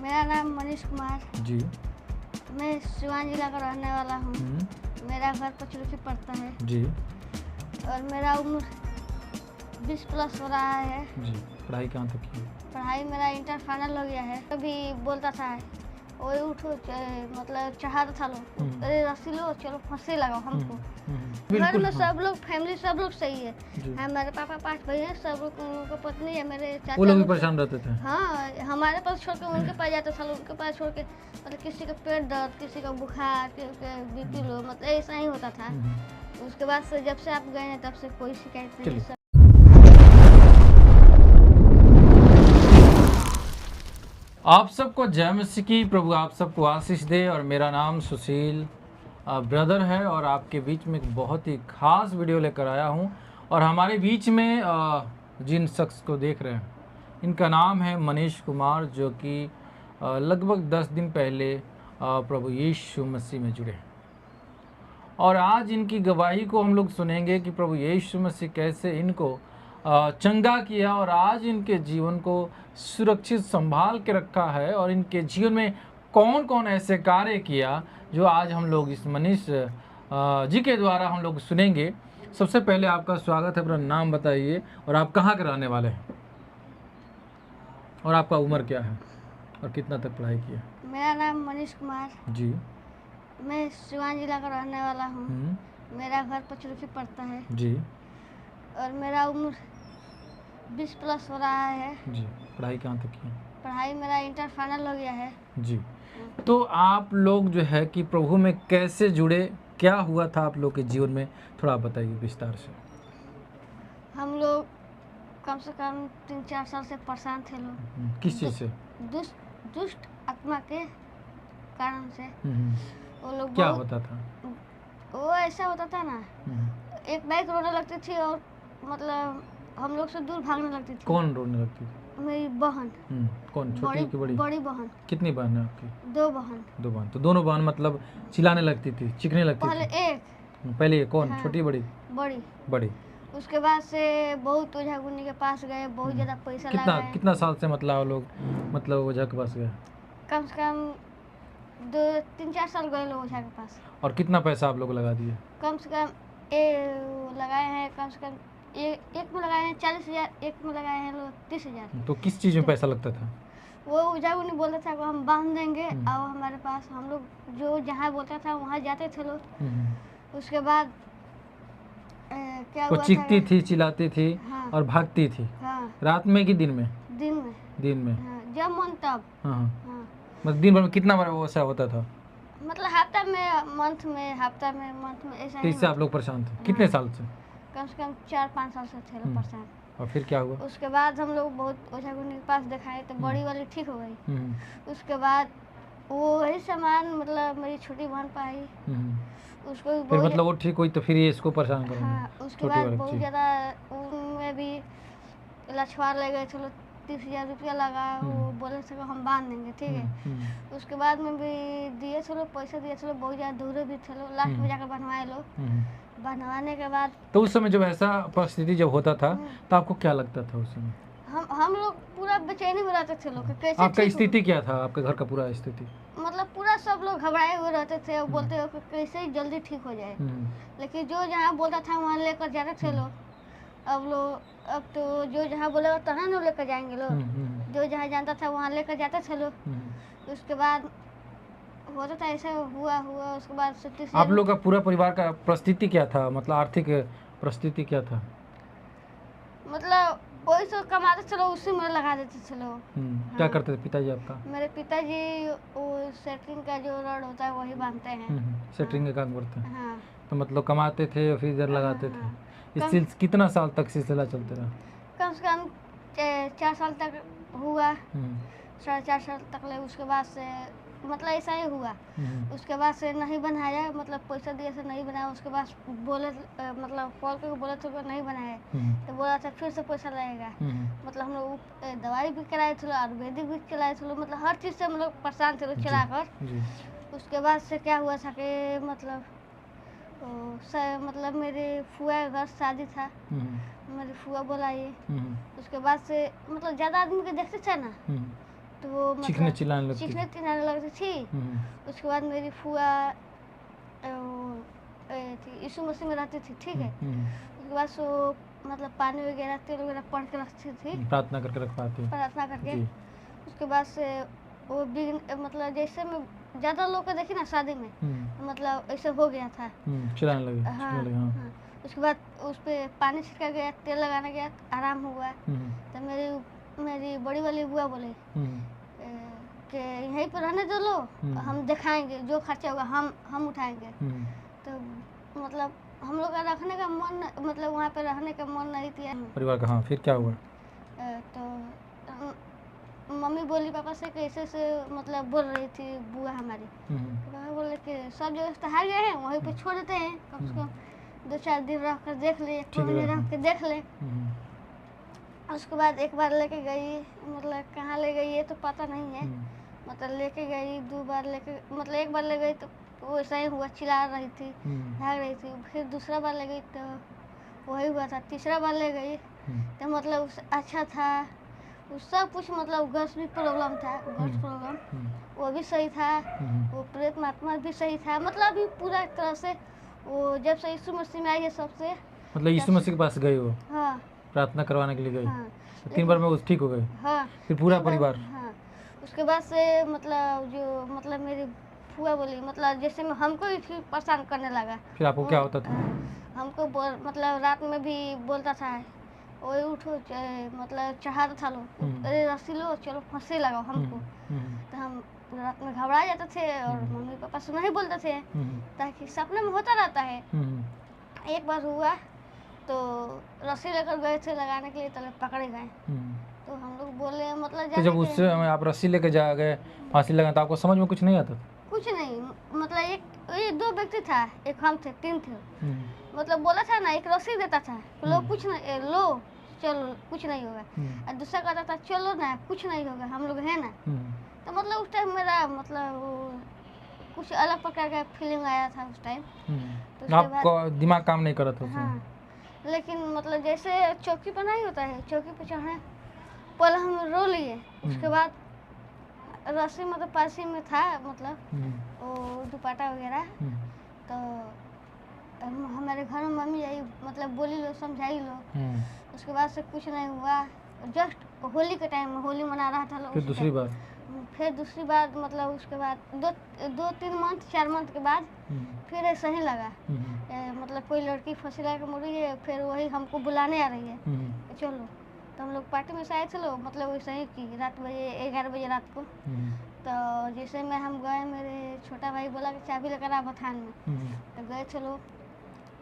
मेरा नाम मनीष कुमार। जी। मैं सिवान जिला का रहने वाला हूँ। मेरा घर पचरुखी पड़ता है जी। और मेरा उम्र 20 प्लस हो रहा है। जी। पढ़ाई कहाँ तक की? पढ़ाई मेरा इंटर फाइनल हो गया है। कभी बोलता था वही उठो मतलब चाहता था लोग अरे रस्सी लो चलो फांसी लगाओ हमको। घर में सब लोग फैमिली सब लोग सही है। हमारे पापा 5 भाई हैं, सब लोग उनकी पत्नी है, मेरे चाचा वो लोग भी परेशान रहते थे। हाँ, हमारे पास छोड़ के उनके पास जाता था, उनके पास छोड़ के मतलब किसी का पेट दर्द, किसी का बुखार, किसी का बीपी लो, मतलब ऐसा ही होता था। उसके बाद से जब से आप गए हैं तब से कोई शिकायत नहीं। आप सबको जय मसीह की, प्रभु आप सबको आशीष दे। और मेरा नाम सुशील ब्रदर है और आपके बीच में एक बहुत ही खास वीडियो लेकर आया हूं। और हमारे बीच में जिन शख्स को देख रहे हैं इनका नाम है मनीष कुमार, जो कि लगभग 10 दिन पहले प्रभु यीशु मसीह में जुड़े। और आज इनकी गवाही को हम लोग सुनेंगे कि प्रभु यीशु मसीह कैसे इनको चंगा किया और आज इनके जीवन को सुरक्षित संभाल के रखा है। और इनके जीवन में कौन कौन ऐसे कार्य किया जो आज हम लोग इस मनीष जी के द्वारा हम लोग सुनेंगे। सबसे पहले आपका स्वागत है, अपना नाम बताइए और आप कहाँ के रहने वाले हैं और आपका उम्र क्या है और कितना तक पढ़ाई किया? मेरा नाम मनीष कुमार। जी। मैं सिवान जिला का रहने वाला हूँ। मेरा घर पचरुखी पड़ता है। जी। और मेरा उम्र 20 प्लस हो रहा है। जी। पढ़ाई कहाँ तक की? पढ़ाई मेरा इंटर फाइनल हो गया है। जी। तो आप लोग जो है कि प्रभु में कैसे जुड़े, क्या हुआ था आप लोग के जीवन में, थोड़ा बताइए विस्तार से। हम लोग कम से कम 3-4 साल से परेशान थे लोग। किस चीज़ से? दुष्ट आत्मा के कारण से। वो लोग क्या होता था? वो ऐसा होता था ना, एक बाइक रोने लगती थी और मतलब हम लोग से दूर भागने लगती थी। कौन रोने लगती थी? मेरी बहन। कौन, छोटी की बड़ी? बड़ी बहन। कितनी बहन है आपकी? 2 बहन। 2 बहन। तो दोनों बहन मतलब चिल्लाने लगती थी, चीखने लगती पहले थी? पहले कौन? हाँ, छोटी बड़ी? बड़ी। उसके बाद से बहुत ओझा गुनी के पास गए, बहुत ज़्यादा पैसा लगाए। कितना साल से मतलब लोग मतलब ओझा के पास गए? कम से कम 2-3-4 साल गए लोग ओझा के पास। और कितना पैसा आप लोग लगा दिए? कम से कम लगाए हैं, कम से कम एक में लगाए हैं 40,000, एक में लगाए हैं लोग 30,000। तो किस चीज़ में पैसा लगता था? वो ओझा गुनी बोलता था कि हम बांध देंगे और हमारे पास हम लोग जो जहाँ बोलता था वहाँ जाते थे लोग। उसके बाद क्या हुआ? वो चीखती थी, चिल्लाती थी। हाँ। और भागती थी। हाँ। रात में कि दिन में? दिन में। हाँ, जब मन तब। हाँ। मतलब दिन भर में कितना बार वो ऐसा होता था? मतलब हफ्ता में, मंथ में ऐसा। इससे आप लोग परेशान थे? कितने साल से? कम से कम 4-5 साल से थे लोग परेशान। और फिर क्या हुआ? उसके बाद हम लोग बहुत ओझा गुनी के पास दिखाए तो बड़ी वाली ठीक हो गई। उसके बाद वही सामान मतलब मेरी छोटी बहन पाई, उसको भी फिर मतलब वो ठीक हुई तो फिर ये इसको परेशान करेंगे। हाँ, उसके बाद बहुत ज़्यादा उनमें भी लछवार ले गए थे लोग, 30,000 रुपया लगा। वो बोले थे हम बांध देंगे, ठीक है। उसके बाद में भी दिए थे लोग, पैसे दिए थे लोग, बहुत ज़्यादा दूर भी थे लोग, लास्ट में जाकर बनवाए लोग। बनवाने के बाद तो उस समय जब ऐसा परिस्थिति जब होता था तो आपको क्या लगता था उस समय? हम लोग पूरा बेचैनी में रहते थे लोग। कैसे आपका स्थिति क्या था, आपके घर का पूरा स्थिति? मतलब पूरा सब लोग घबराए हुए रहते थे और बोलते हो कि कैसे ही जल्दी ठीक हो जाए। लेकिन जो जहाँ बोलता था वहाँ लेकर जाते थे लोग। अब तो जो जहाँ बोलेगा तहाँ न लेकर जाएंगे लोग। जो जहाँ जानता था वहाँ लेकर जाते थे लोग। उसके बाद होता था ऐसा हुआ। उसके बाद आप लोग का पूरा परिवार का परिस्थिति क्या था, मतलब आर्थिक परिस्थिति क्या था? मतलब वही सब कमाते थे लोग, उसी में लगा देते थे लोग। क्या करते थे पिताजी आपका? मेरे पिताजी वो सेटरिंग का जो रड होता है वही बांधते हैं। सेटरिंग का काम करते हैं। तो मतलब कमाते थे और फिर इधर लगाते थे। इस कितना साल तक सिलसिला चलते रहा? कम से कम 4 साल तक हुआ, 4.5 साल तक ले। उसके बाद से मतलब ऐसा ही हुआ। उसके बाद से नहीं बनाया, मतलब पैसा दिए से नहीं बनाया। उसके बाद बोले मतलब कॉल करके बोले थे नहीं बनाए तो बोला था फिर से पैसा लगेगा। मतलब हम लोग दवाई भी कराए थे, आयुर्वेदिक भी चलाए थे, मतलब हर चीज़ से हम लोग परेशान थे चला कर। उसके बाद से क्या हुआ था कि मतलब मेरे फुआ के घर शादी था, मेरी फुआ बुलाई। उसके बाद से मतलब ज़्यादा आदमी के देखते थे ना, तो वो चीखने चिल्लाने लगती चीखने चिल्लाने लगती थी। उसके बाद मेरी फुआ यीशु मसीह में रहती थी, ठीक है। उसके बाद सो मतलब पानी वगैरह तेल वगैरह पढ़ के रखती थी, प्रार्थना करके रखवाती, प्रार्थना करके। उसके बाद से वो मतलब जैसे मैं ज़्यादा लोग को देखी ना शादी में, मतलब ऐसे हो गया था, चिल्लाने लगे। हाँ। उसके बाद उस पर पानी छिड़का गया, तेल लगाना गया, आराम हुआ। तो मेरी बड़ी वाली बुआ बोले कि यहीं पर रहने दो लो, हम दिखाएंगे, जो खर्चा होगा हम उठाएंगे। तो मतलब हम लोग का रखने का मन, मतलब वहाँ पे रहने का मन नहीं किया परिवार का। हाँ, फिर क्या हुआ? तो मम्मी बोली पापा से कि ऐसे मतलब बोल रही थी बुआ हमारी। तो पापा बोले कि सब जगह से हार गए हैं, वहीं पे छोड़ देते हैं, कम से कम 2-4 दिन रह कर देख ले, 1 महीने रह कर देख ले। उसके बाद एक बार लेके गई, मतलब कहाँ ले गई ये तो पता नहीं है, मतलब लेके गई 2 बार लेके, मतलब एक बार ले गई तो वो ऐसा ही हुआ, चिल्ला रही थी, भाग रही थी। फिर दूसरा बार ले गई तो वही हुआ था। तीसरा बार ले गई तो मतलब अच्छा था, उस सब कुछ, मतलब गैस भी प्रॉब्लम था, गैस प्रॉब्लम वो भी सही था, वो प्रेत महात्मा भी सही था, मतलब अभी पूरा तरह से वो जब से यीशु मसीह में आई है सबसे, मतलब यीशु मसीह के पास गए हो? हाँ, प्रार्थना करवाने के लिए गए। हाँ। 3 बार में वो ठीक हो गए। हाँ, फिर पूरा परिवार। हाँ। उसके बाद से मतलब जो मतलब मेरी फुआ बोली, मतलब जैसे में हमको भी फिर परेशान करने लगा। फिर आपको क्या होता था? हमको मतलब रात में भी बोलता था, वही उठो, मतलब चढ़ाता था लो, अरे रस्सी लो, चलो फांसी लगाओ हमको। तो हम रात में घबरा जाते थे और मम्मी पापा से नहीं बोलते थे, ताकि सपने में होता रहता है। एक बार हुआ तो रस्सी लेकर गए थे लगाने के लिए, तले पकड़े गए। तो हम लोग बोले मतलब तो जब उससे आप रस्सी लेके जा गए फांसी लगा, तो आपको समझ में कुछ नहीं आता? कुछ नहीं, मतलब ये 2 व्यक्ति था, एक हम थे, 3 थे। मतलब बोला था ना, एक रस्सी देता था, लो कुछ नहीं, लो चलो कुछ नहीं होगा, और दूसरा कहता था चलो ना कुछ नहीं होगा, हम लोग हैं ना। तो मतलब उस टाइम मेरा मतलब कुछ अलग प्रकार का फीलिंग आया था उस टाइम। तो आपको दिमाग काम नहीं कर रहा था? हाँ, लेकिन मतलब जैसे चौकी पर नहीं होता है, चौकी पर चढ़े पहले हम रो लिए, उसके बाद रस्सी मतलब पासी में था, मतलब वो दुपट्टा वगैरह। तो हमारे घर में मम्मी आई, मतलब बोली लो, समझाई लो। उसके बाद से कुछ नहीं हुआ। जस्ट होली के टाइम में होली मना रहा था लोग। फिर दूसरी बार मतलब उसके बाद 2-3 मंथ 4 मंथ के बाद फिर ऐसा ही लगा, मतलब कोई लड़की फांसी लगा के मुड़ी है, फिर वही हमको बुलाने आ रही है, चलो। तो हम लोग पार्टी में से आए थे लोग, मतलब वैसे ही की रात 11 बजे रात को। तो जैसे में हम गए, मेरे छोटा भाई बोला कि चाबी लेकर आ बथान में। तो गए थे लोग,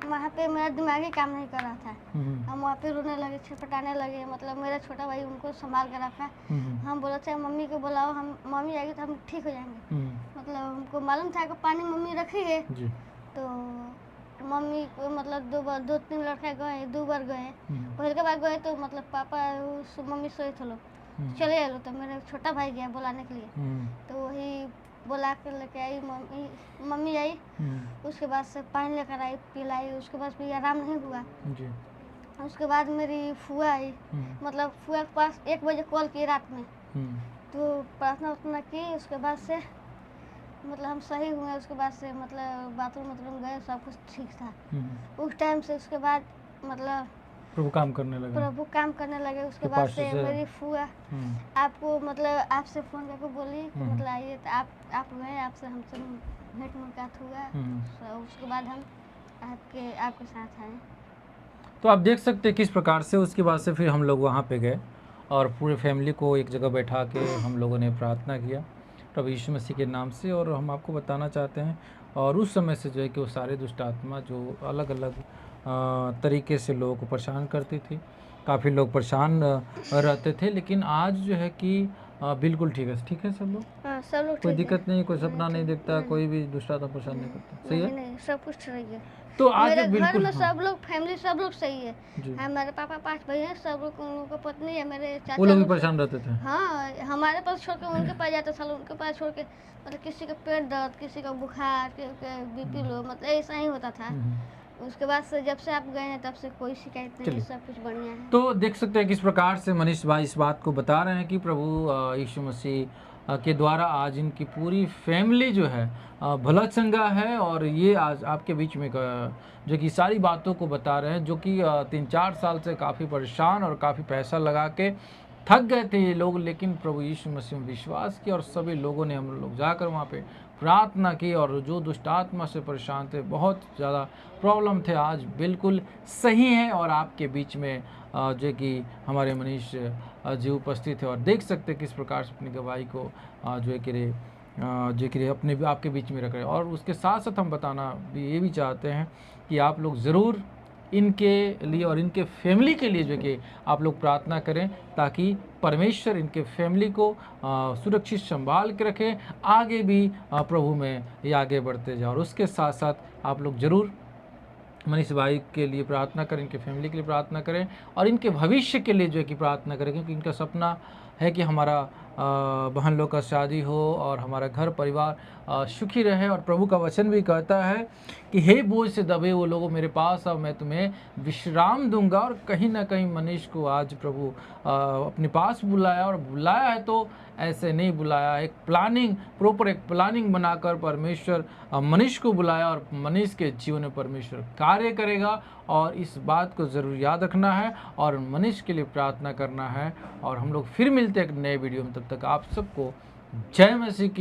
वहाँ पे मेरा दिमाग ही काम नहीं कर रहा था। हम वहाँ पे रोने लगे, छटपटाने लगे, मतलब मेरा छोटा भाई उनको संभाल कर रखा। हम बोले थे मम्मी को बुलाओ, हम मम्मी आएगी तो हम ठीक हो जाएंगे। मतलब हमको मालूम था कि पानी मम्मी रखी है। तो मम्मी को मतलब 2-3 लड़के गए, 2 बार गए। पहले के बार गए तो मतलब पापा मम्मी सोए थे लोग, चले आए लोग। तो मेरा छोटा भाई गया बुलाने के लिए, तो वही बुला कर लेके आई, मम्मी आई। उसके बाद से पानी लेकर आई, पिलाई, उसके बाद भी आराम नहीं हुआ जी। उसके बाद मेरी फुआ आई, मतलब फुआ के पास 1 बजे कॉल की रात में, तो प्रार्थना की। उसके बाद से मतलब हम सही हुए। उसके बाद से मतलब बाथरूम गए, सब कुछ ठीक था उस टाइम से। उसके बाद मतलब प्रभु काम करने लगे। उसके बाद से मेरी फुआ आपको मतलब आपसे फ़ोन करके बोली मतलब आइए, तो आप गए, आपसे हमसे भेंट मुलाकात हुआ। तो उसके बाद हम आपके साथ आए। तो आप देख सकते हैं किस प्रकार से उसके बाद से फिर हम लोग वहाँ पे गए और पूरे फैमिली को एक जगह बैठा के हम लोगों ने प्रार्थना किया प्रभु यीशु मसीह के नाम से। और हम आपको बताना चाहते हैं, और उस समय से जो है कि वो सारे दुष्ट आत्मा जो अलग अलग तरीके से लोगों को परेशान करती थी, काफ़ी लोग परेशान रहते थे, लेकिन आज जो है कि बिल्कुल ठीक है सब लोग। सब लोग कोई दिक्कत नहीं, कोई सपना नहीं देखता, कोई भी दुष्ट आत्मा परेशान नहीं करता। सही है, नहीं, सब कुछ सही है। तो आज मेरे बिल्कुल घर में सब लोग फैमिली सब लोग सही है। हमारे पापा 5 भाई हैं, सब लोग, उनका पत्नी है, मेरे चाचा, वो लोग भी परेशान रहते थे। हाँ, हमारे पास छोड़ के उनके पास जाता था, उनके पास छोड़ के मतलब किसी का पेट दर्द, किसी का बुखार, किसी का बीपी लो, मतलब ऐसा ही होता था। उसके बाद से जब से आप गए हैं तब से कोई शिकायत नहीं है, सब कुछ बढ़िया है। तो देख सकते हैं किस प्रकार से मनीष भाई इस बात को बता रहे हैं कि प्रभु यीशु मसीह के द्वारा आज इनकी पूरी फैमिली जो है भला चंगा है, और ये आज आपके बीच में जो कि सारी बातों को बता रहे हैं, जो कि 3-4 साल से काफ़ी परेशान और काफ़ी पैसा लगा के थक गए थे ये लोग, लेकिन प्रभु यीशु मसीह में विश्वास किया और सभी लोगों ने, हम लोग जाकर वहाँ पे प्रार्थना की, और जो दुष्ट आत्मा से परेशान थे, बहुत ज़्यादा प्रॉब्लम थे, आज बिल्कुल सही हैं और आपके बीच में जो कि हमारे मनीष जी उपस्थित है। और देख सकते किस प्रकार से अपनी गवाही को जो है कि अपने आपके बीच में रख रहे हैं। और उसके साथ साथ हम बताना भी ये भी चाहते हैं कि आप लोग ज़रूर इनके लिए और इनके फैमिली के लिए जो कि आप लोग प्रार्थना करें, ताकि परमेश्वर इनके फैमिली को सुरक्षित संभाल के रखें, आगे भी प्रभु में ये आगे बढ़ते जाए। और उसके साथ साथ आप लोग ज़रूर मनीष भाई के लिए प्रार्थना करें, इनके फैमिली के लिए प्रार्थना करें और इनके भविष्य के लिए जो है कि प्रार्थना करें, क्योंकि इनका सपना है कि हमारा बहन लोग का शादी हो और हमारा घर परिवार सुखी रहे। और प्रभु का वचन भी कहता है कि हे बोझ से दबे वो लोगों मेरे पास आओ, मैं तुम्हें विश्राम दूंगा। और कहीं ना कहीं मनीष को आज प्रभु अपने पास बुलाया, और बुलाया है तो ऐसे नहीं बुलाया, एक प्लानिंग, प्रॉपर एक प्लानिंग बनाकर परमेश्वर मनीष को बुलाया, और मनीष के जीवन में परमेश्वर कार्य करेगा। और इस बात को ज़रूर याद रखना है और मनीष के लिए प्रार्थना करना है। और हम लोग फिर मिलते हैं एक नए वीडियो में, तब तक आप सबको जय मसीह की।